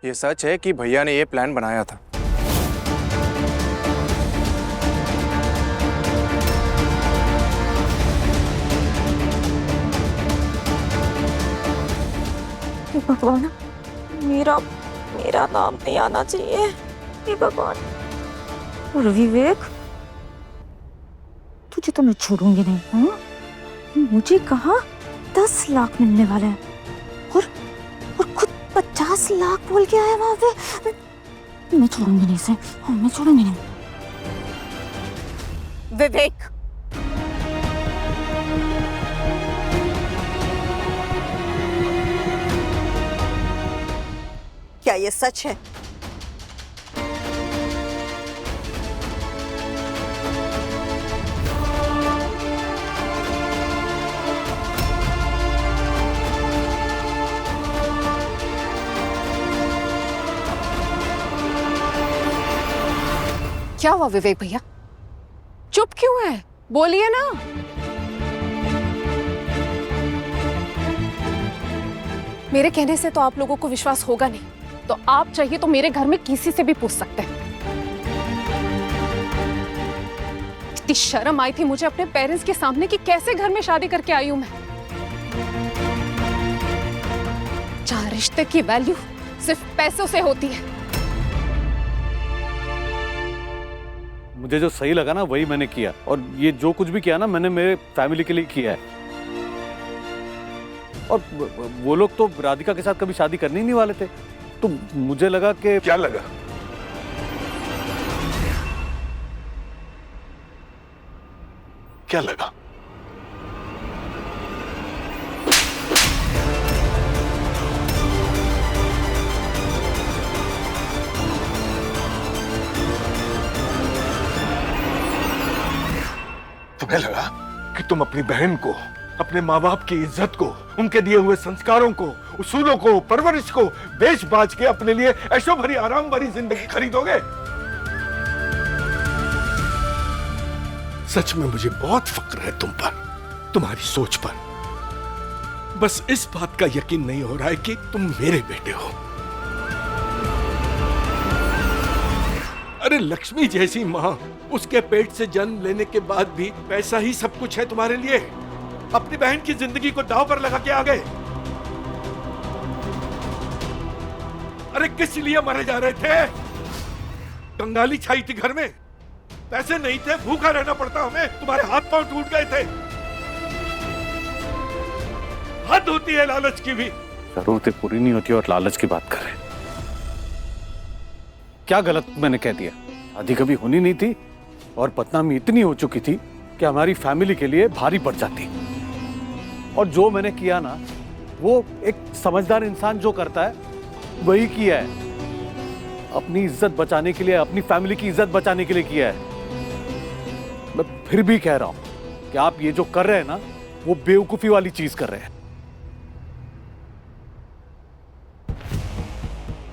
ये सच है कि भैया ने ये प्लान बनाया था। हे भगवान, मेरा मेरा नाम नहीं आना चाहिए। हे भगवान। और विवेक, तुझे तो मैं छोड़ूंगी नहीं। हाँ, मुझे कहा 10 लाख मिलने वाले हैं और खुद 50 लाख बोल के आया वहां पे। मैं छोड़ूंगी नहीं इसे। हाँ, मैं छोड़ूंगी नहीं। विवेक, क्या ये सच है? क्या हुआ विवेक भैया, चुप क्यों है? बोलिए ना। मेरे कहने से तो आप लोगों को विश्वास होगा नहीं, तो आप चाहिए तो मेरे घर में किसी से भी पूछ सकते हैं। इतनी शर्म आई थी मुझे अपने पेरेंट्स के सामने कि कैसे घर में शादी करके आई हूं मैं। जहां रिश्ते की वैल्यू सिर्फ पैसों से होती है। मुझे जो सही लगा ना वही मैंने किया, और ये जो कुछ भी किया ना मैंने मेरे फैमिली के लिए किया है। और वो लोग तो राधिका के साथ कभी शादी करने ही नहीं वाले थे, तो मुझे लगा कि क्या लगा? क्या लगा? तुम्हें लगा कि तुम अपनी बहन को, अपने माँ बाप की इज्जत को, उनके दिए हुए संस्कारों को, उसूलों को, परवरिश को बेच बाच के अपने लिए ऐशो भरी आराम भरी जिंदगी खरीदोगे? सच में मुझे बहुत फक्र है तुम पर, तुम्हारी सोच पर। बस इस बात का यकीन नहीं हो रहा है कि तुम मेरे बेटे हो। अरे लक्ष्मी जैसी माँ, उसके पेट से जन्म लेने के बाद भी पैसा ही सब कुछ है तुम्हारे लिए। अपनी बहन की जिंदगी को दांव पर लगा के आ गए। अरे किस लिए मरे जा रहे थे? कंगाली छाई थी घर में, पैसे नहीं थे, भूखा रहना पड़ता हमें, तुम्हारे हाथ पांव टूट गए थे। हद होती है लालच की भी। जरूरतें पूरी नहीं होती और लालच की बात कर रहे। क्या गलत मैंने कह दिया? शादी कभी होनी नहीं थी और बदनामी इतनी हो चुकी थी कि हमारी फैमिली के लिए भारी पड़ जाती। और जो मैंने किया ना, वो एक समझदार इंसान जो करता है वही किया है। अपनी इज्जत बचाने के लिए, अपनी फैमिली की इज्जत बचाने के लिए किया है। मैं फिर भी कह रहा हूं कि आप ये जो कर रहे हैं ना, वो बेवकूफी वाली चीज कर रहे हैं।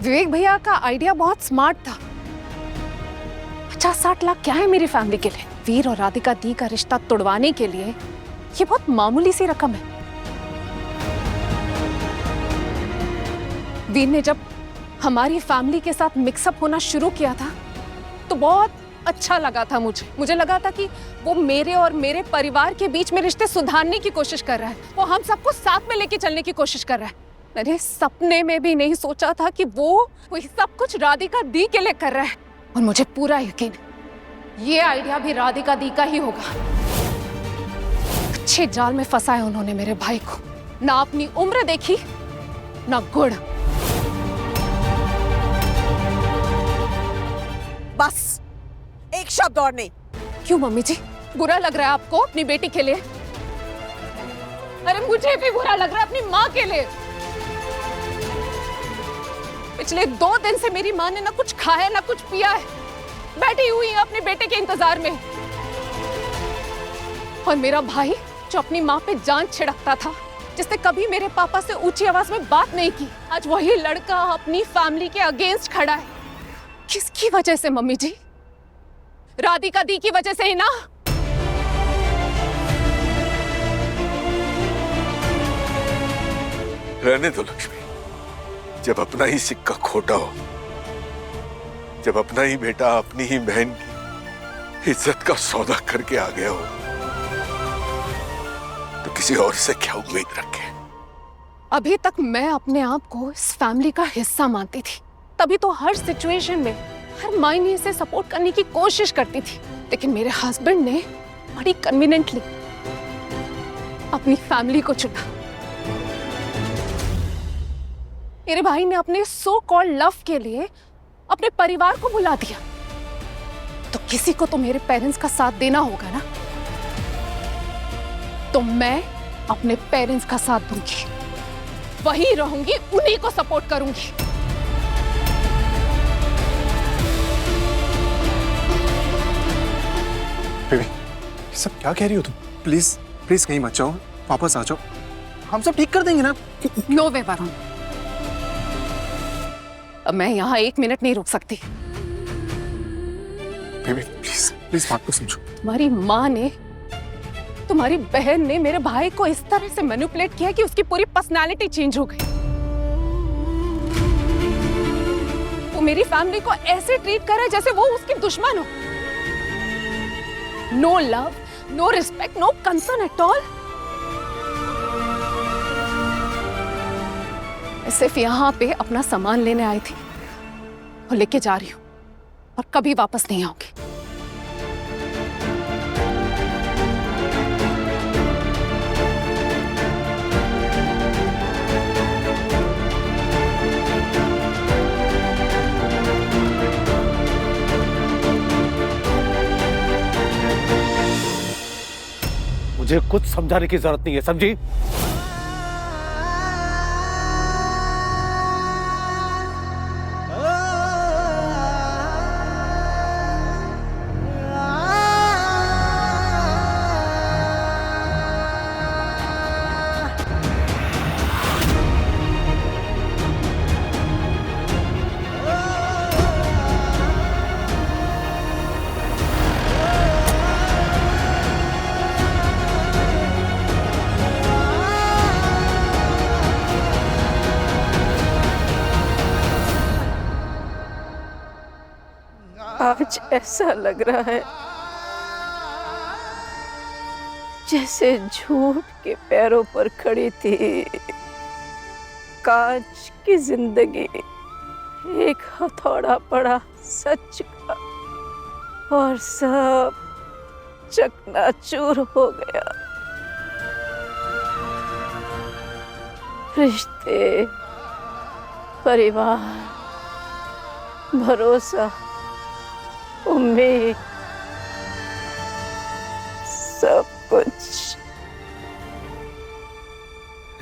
विवेक भैया का आइडिया बहुत स्मार्ट था। 50-60 लाख क्या है मेरी फैमिली के लिए? वीर और राधिका दी का रिश्ता तोड़वाने के लिए ये बहुत मामूली सी रकम है। वीर ने जब हमारी फैमिली के साथ मिक्सअप होना शुरू किया था तो बहुत अच्छा लगा था मुझे लगा था कि वो मेरे और मेरे परिवार के बीच में रिश्ते सुधारने की कोशिश कर रहा है, वो हम सबको साथ में लेके चलने की कोशिश कर रहा है। मैंने सपने में भी नहीं सोचा था कि वो सब कुछ राधिका दी के लिए कर रहा है। और मुझे पूरा यकीन ये आइडिया भी राधिका दी का ही होगा। अच्छे जाल में फंसा है उन्होंने मेरे भाई को। ना अपनी उम्र देखी ना गुण। बस एक शब्द और नहीं। क्यों मम्मी जी, बुरा लग रहा है आपको अपनी बेटी के लिए? अरे मुझे भी बुरा लग रहा है अपनी माँ के लिए। पिछले 2 दिन से मेरी माँ ने ना कुछ खाया ना कुछ पिया है, बैठी हुई है अपने बेटे के इंतजार में। और मेरा भाई जो अपनी माँ पे जान छिड़कता था, जिसने कभी मेरे पापा से ऊंची आवाज में बात नहीं की, आज वही लड़का अपनी फैमिली के अगेंस्ट खड़ा है। किसकी वजह से मम्मी जी? राधिका दी की वजह से ही ना। रहने दो लक्ष्मी, जब अपना ही सिक्का खोटा हो, जब अपना ही बेटा अपनी ही बहन की इज्जत का सौदा करके आ गया हो, तो किसी और से क्या उम्मीद रखे? अभी तक मैं अपने आप को इस फैमिली का हिस्सा मानती थी, तभी तो हर सिचुएशन में हर मायने से सपोर्ट करने की कोशिश करती थी। लेकिन मेरे हस्बैंड ने बड़ी कन्वीनियंटली अपनी फैमिली को चुना। मेरे भाई ने अपने सो कॉल्ड लव के लिए अपने परिवार को बुला दिया। तो किसी को तो मेरे पेरेंट्स का साथ देना होगा ना, तो मैं अपने पेरेंट्स का साथ दूंगी, वहीं रहूंगी, उन्हीं को सपोर्ट करूंगी। बेबी, ये सब क्या कह रही हो तुम? प्लीज प्लीज कहीं मत जाओ, वापस आ जाओ, हम सब ठीक कर देंगे ना। नो वे वरुण, अब मैं यहाँ 1 मिनट नहीं रुक सकती। बेबी प्लीज प्लीज बात को समझो। तुम्हारी माँ ने, तुम्हारी बहन ने मेरे भाई को इस तरह से मैनिपुलेट किया कि उसकी पूरी पर्सनालिटी चेंज हो गई। वो मेरी फैमिली को ऐसे ट्रीट कर रहा है जैसे वो उसकी दुश्मन हो। No love, no respect, no concern at all. मैं सिर्फ यहाँ पे अपना सामान लेने आई थी और लेके जा रही हूँ और कभी वापस नहीं आऊंगी। मुझे कुछ समझाने की जरूरत नहीं है, समझी? आज ऐसा लग रहा है जैसे झूठ के पैरों पर खड़ी थी। कांच की जिंदगी एक हथौड़ा पड़ा सच का और सब चकनाचूर हो गया। रिश्ते, परिवार, भरोसा, उम्मीद, सब कुछ।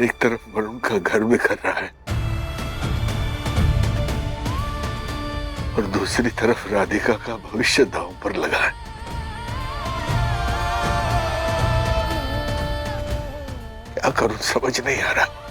एक तरफ वरुण का घर बिखर रहा है और दूसरी तरफ राधिका का भविष्य दांव पर लगा है। क्या करूं समझ नहीं आ रहा।